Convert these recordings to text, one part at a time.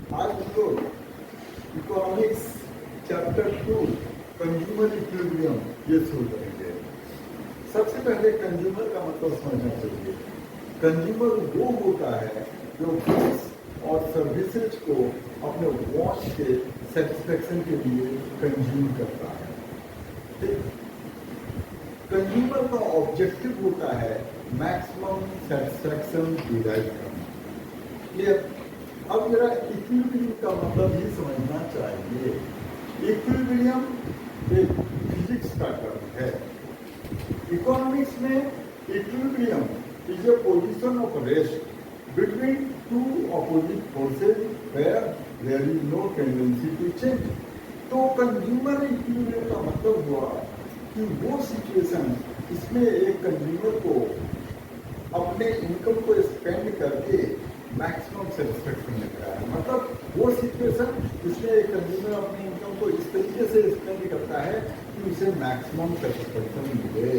आज हम लोग इकोनॉमिक्स चैप्टर 2 कंज्यूमर इक्विलिब्रियम ये शुरू करेंगे। सबसे पहले कंज्यूमर का मतलब समझना चाहिए। कंज्यूमर वो होता है जो गुड्स और सर्विसेज को अपने वॉच के सेटिस्फेक्शन के लिए कंज्यूम करता है। ठीक, कंज्यूमर का ऑब्जेक्टिव होता है मैक्सिमम सेटिस्फेक्शन डिराइव करना। क्लियर? अब जरा इक्विलिब्रियम का मतलब ही समझना चाहिए। इक्विलिब्रियम एक फिजिक्स का टर्म है। इकोनॉमिक्स में equilibrium is a position of rest between two opposite forces where there is no tendency to change. तो कंज्यूमर इक्विलिब्रियम का मतलब हुआ कि वो सिचुएशन इसमें एक कंज्यूमर को अपने इनकम को स्पेंड करके मैक्सिमम सेटिस्फेक्शन मिल रहा है। मतलब वो सिचुएशन जिसमें एक कंज्यूमर अपने इनकम को इस तरीके से स्पेंड करता है कि उसे मैक्सिमम सेटिस्फेक्शन मिले,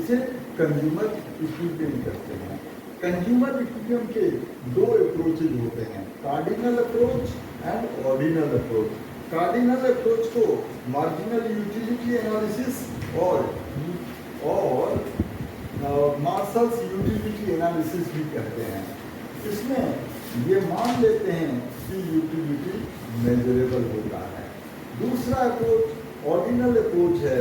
इसे कंज्यूमर इक्विलिब्रियम कहते हैं। कंज्यूमर इक्विलिब्रियम के दो अप्रोचेज होते हैं, cardinal approach and ordinal approach. Cardinal approach को मार्जिनल यूटिलिटी एनालिसिस और मार्शल्स यूटिलिटी एनालिसिस भी कहते हैं। इसमें ये मान लेते हैं कि यूटिलिटी मेजरेबल होता है। दूसरा अप्रोच ऑर्डिनल अप्रोच है,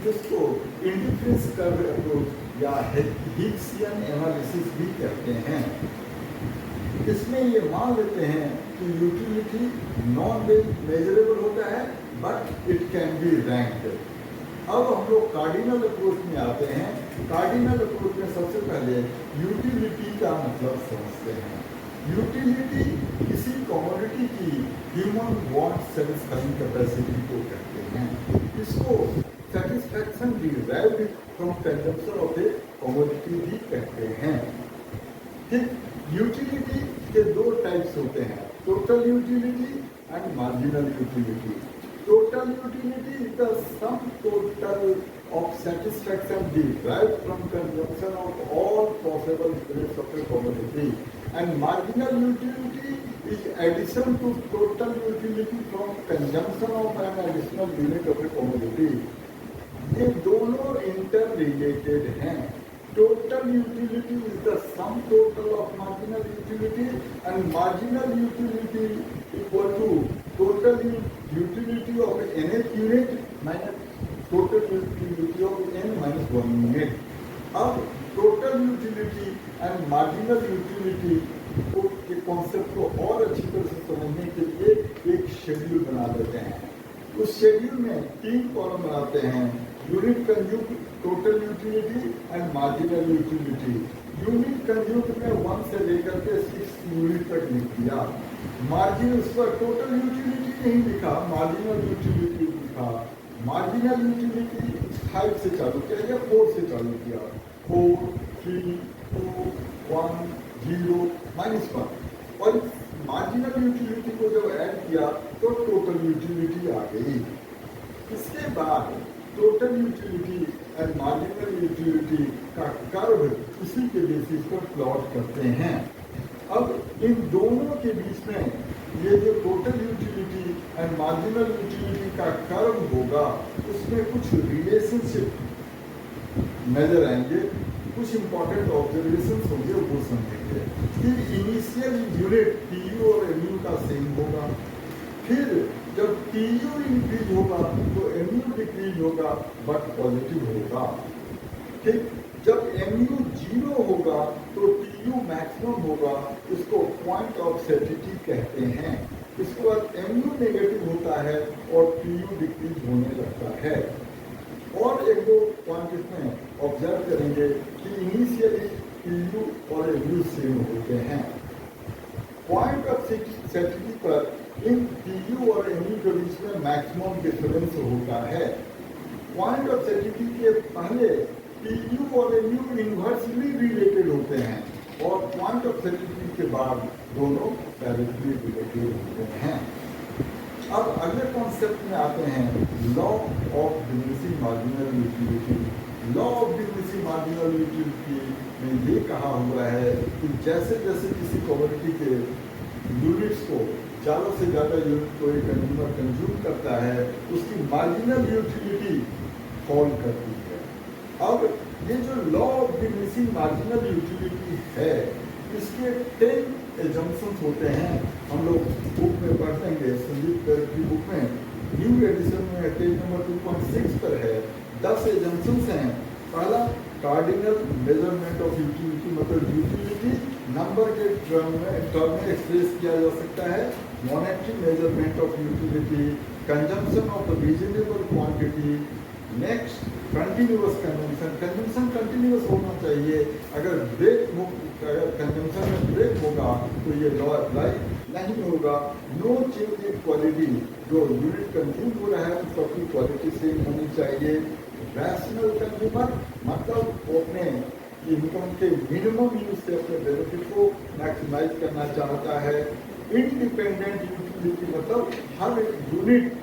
जिसको इंडिफरेंस कर्व अप्रोच या हिग्सियन एनालिसिस भी कहते हैं। इसमें ये मान लेते हैं कि यूटिलिटी नॉन मेजरेबल होता है but it can be ranked. अब हम लोग कार्डिनल अप्रोच में आते हैं। कार्डिनल अप्रोच में सबसे पहले यूटिलिटी का मतलब समझते हैं। यूटिलिटी किसी कमोडिटी की ह्यूमन वांट सेटिस्फाइंग कैपेसिटी को कहते हैं। इसको satisfaction derived from consumption of A commodity भी कहते हैं। ठीक, यूटिलिटी के दो टाइप्स होते हैं, total utility and marginal utility. Total utility is the sum total of satisfaction derived from consumption of all possible units of a commodity, and marginal utility is addition to total utility from consumption of an additional unit of a commodity. ये दोनों interrelated हैं। Total utility is the sum total of marginal utility, and marginal utility equal to total utility of nth unit minus total utility of n minus 1 unit. अब total utility and marginal utility के concept को और अच्छी तरह से समझने के लिए एक शेड्यूल बना देते हैं। उस शेड्यूल में 3 कॉलम बनाते हैं, unit consume, total utility and marginal utility. Unit consume में 1 से लेकर के 6 यूनिट तक लिख दिया। मार्जिन उस पर टोटल यूटिलिटी नहीं लिखा, मार्जिनल यूटिलिटी लिखा। मार्जिनल यूटिलिटी 5 से चालू किया या 4 से चालू किया, 4, 3, 2, 1, 0, -1। और मार्जिनल यूटिलिटी को जब ऐड किया तो टोटल यूटिलिटी आ गई। इसके बाद total utility and marginal utility का कर्व इसी के बेसिस पर प्लॉट करते हैं। अब इन दोनों के बीच में ये जो total utility and marginal utility का कर्व होगा, उसमें कुछ रिलेशनशिप नजर आएंगे, कुछ इंपॉर्टेंट ऑब्जर्वेशंस होंगे, वो समझेंगे कि इनिशियल यूनिट टीयू और एमयू का सेम होगा, फिर जब टीयू इंक्रीज होगा तो एमयू डिक्रीज होगा बट पॉजिटिव होगा। ठीक, जब एमयू 0 होगा तो टीयू मैक्सिमम होगा, इसको पॉइंट ऑफ सैटिस्फैक्शन कहते हैं। इसके बाद एमयू नेगेटिव होता है और टीयू डिक्रीज होने लगता है। और एक दो पॉइंट इसमें ऑब्जर्व करेंगे कि इनिशियली टीयू और एमयू सेम होते हैं। पॉइंट ऑफ सैटिस्फैक्शन पर इन टीयू और एमयू के बीच में मैक्सिमम डिफरेंस होता है। पॉइंट ऑफ सैटिस्फैक्शन के पहले टीयू और एमयू इनवर्सली रिलेटेड होते हैं और पॉइंट ऑफ सैटिस्फैक्शन के बाद दोनों डायरेक्टली रिलेटेड होते हैं। अब अगले कॉन्सेप्ट में आते हैं, law of diminishing marginal utility. Law of diminishing marginal utility में ये कहा हुआ है कि जैसे जैसे किसी कमोडिटी के यूनिट्स को ज़्यादा से ज़्यादा यूनिट कोई कंज्यूमर कंज्यूम करता है, उसकी मार्जिनल यूटिलिटी फॉल करती है। अब ये जो law of diminishing marginal utility है, इसके 10 एजम्पशंस होते हैं। हम लोग बुक में पढ़ेंगे, संदीप गर्ग की बुक में न्यू एडिशन में पेज नंबर 2.6 पर है। 10 एजम्पशंस हैं। पहला, कार्डिनल मेजरमेंट ऑफ यूटिलिटी, मतलब यूटिलिटी नंबर के टर्म में एक्सप्रेस किया जा सकता है। Monetary measurement of utility, consumption of the reasonable quantity. Next, continuous consumption, consumption continuous होना चाहिए। अगर कंजम्पशन में ब्रेक होगा तो ये लॉ अप्लाई नहीं होगा। नो चेंज इन क्वालिटी, जो यूनिट कंज्यूम हो रहा है उसको अपनी क्वालिटी सेम होनी चाहिए। रैशनल कंज्यूमर, मतलब वो अपने इनकम के मिनिमम यूज से अपने बेनिफिट को मैक्सिमाइज करना चाहता है। इंडिपेंडेंट यूटिलिटी, मतलब हर यूनिट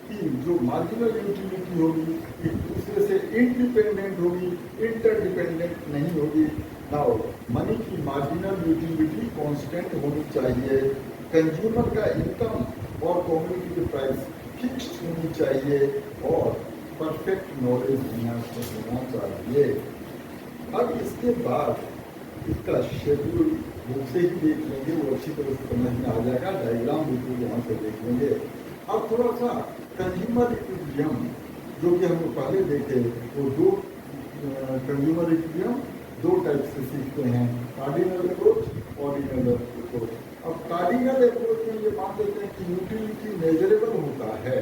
की जो मार्जिनल यूटिलिटी होगी एक दूसरे से इंडिपेंडेंट होगी, इंटरडिपेंडेंट नहीं होगी। नाउ मनी की मार्जिनल यूटिलिटी कांस्टेंट होनी चाहिए। कंज्यूमर का इनकम और कम्युनिटी की प्राइस फिक्स्ड होनी चाहिए और परफेक्ट नॉलेज होना चाहिए। अब इसके बाद इसका शेड्यूल बुक से ही देख लेंगे, वो अच्छी तरह से समझ में आ जाएगा। डायग्राम बिल्कुल वहाँ से देख लेंगे। अब थोड़ा सा कंज्यूमर इक्विलिब्रियम जो कि हम पहले देखे, वो दो कंज्यूमर इक्विलिब्रियम दो टाइप से सीखते हैं, कार्डिनल अप्रोच, ऑर्डिनल अप्रोच। अब कार्डिनल अप्रोच में ये मान लेते हैं कि यूटिलिटी मेजरेबल होता है,